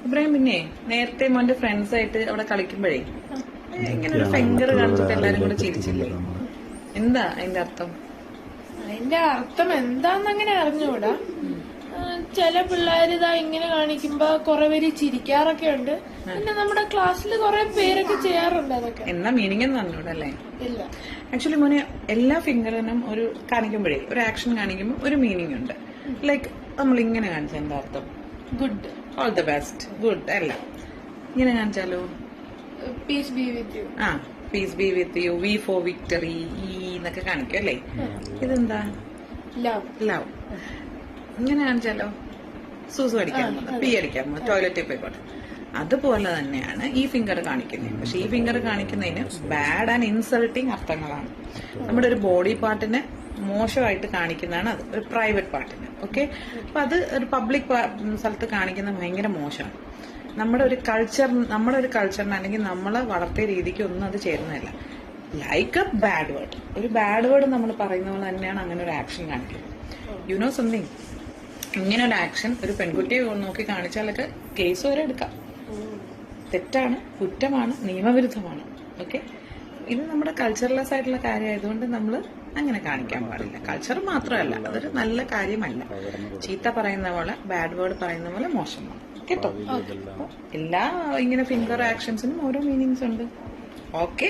ഇബ്രാഹിം പിന്നെ നേരത്തെ മോന്റെ ഫ്രണ്ട്സ് ആയിട്ട് അവിടെ കളിക്കുമ്പോഴേ ഇങ്ങനെ ഒരു ഫിംഗർ കാണിച്ചിട്ട് എല്ലാരും കൂടെ ചിരിച്ചില്ലേ? എന്താ അതിന്റെ അർത്ഥം? അതിന്റെ അർത്ഥം എന്താന്ന് അങ്ങനെ അറിഞ്ഞൂടാ. ചില പിള്ളേരിതാ ഇങ്ങനെ കാണിക്കുമ്പോ കുറെ പേര് ചിരിക്കാറൊക്കെ ഉണ്ട്. പിന്നെ നമ്മുടെ ക്ലാസ്സിൽ കുറെ പേരൊക്കെ ചെയ്യാറുണ്ട് അതൊക്കെ. എന്നാ മീനിങ് എന്ന് പറഞ്ഞൂടല്ലേ? ഇല്ല, ആക്ച്വലി മോനെ എല്ലാ ഫിംഗറിനും ഒരു കാണിക്കുമ്പോഴേ ഒരു ആക്ഷൻ കാണിക്കുമ്പോൾ ഒരു മീനിങ് ഉണ്ട്. ലൈക്ക് നമ്മൾ ഇങ്ങനെ കാണിച്ച എന്താ അർത്ഥം? Good, all the best, good അല്ല. ഇങ്ങനെ കാണിച്ചാലോ? Peace be with you. ആ, peace be with you, V for victory, എന്നൊക്കെ കാണിക്കും അല്ലേ? ഇതെന്താ? ലവ്. ലവ്. ഇങ്ങനെ കാണിച്ചാലോ? സൂസു അടിക്കാൻ പോകുന്നത്, പി അടിക്കാൻ പോകുന്നത്, ടോയ്ലറ്റിൽ പോയിക്കോട്ടെ. അതുപോലെ തന്നെയാണ് ഈ ഫിംഗർ കാണിക്കുന്നത്. പക്ഷെ ഈ ഫിംഗർ കാണിക്കുന്നതിന് ബാഡ് ആൻഡ് ഇൻസൾട്ടിങ് അർത്ഥങ്ങളാണ്. നമ്മുടെ ഒരു ബോഡി പാർട്ടിനെ മോശമായിട്ട് കാണിക്കുന്നതാണ് അത്, ഒരു പ്രൈവറ്റ് പാർട്ടിന്. ഓക്കെ, അപ്പൊ അത് ഒരു പബ്ലിക് സ്ഥലത്ത് കാണിക്കുന്നത് ഭയങ്കര മോശമാണ്. നമ്മുടെ ഒരു കൾച്ചറിന് അല്ലെങ്കിൽ നമ്മളെ വളർത്തിയ രീതിക്ക് ഒന്നും അത് ചേരുന്നില്ല. ലൈക്ക് എ ബാഡ് വേർഡ്, ഒരു ബാഡ് വേർഡ് നമ്മൾ പറയുന്ന പോലെ തന്നെയാണ് അങ്ങനെ ഒരു ആക്ഷൻ കാണിക്കുന്നത്. യു നോ സംതിങ്, ഇങ്ങനെ ഒരു ആക്ഷൻ ഒരു പെൺകുട്ടിയെ നോക്കി കാണിച്ചാലൊക്കെ കേസ് വരെ എടുക്കാം. തെറ്റാണ്, കുറ്റമാണ്, നിയമവിരുദ്ധമാണ്. ഓക്കെ, ഇത് നമ്മുടെ കൾച്ചറലെസ് ആയിട്ടുള്ള കാര്യമായതുകൊണ്ട് നമ്മൾ അങ്ങനെ കാണിക്കാൻ പാടില്ല. കൾച്ചർ മാത്രമല്ല, അതൊരു നല്ല കാര്യമല്ല. ചീത്ത പറയുന്ന പോലെ, ബാഡ് വേർഡ് പറയുന്ന പോലെ മോശമാണ് കേട്ടോ. എല്ലാ ഇങ്ങനെ ഫിംഗർ ആക്ഷൻസിനും ഓരോ മീനിങ്സ് ഉണ്ട്. ഓക്കെ.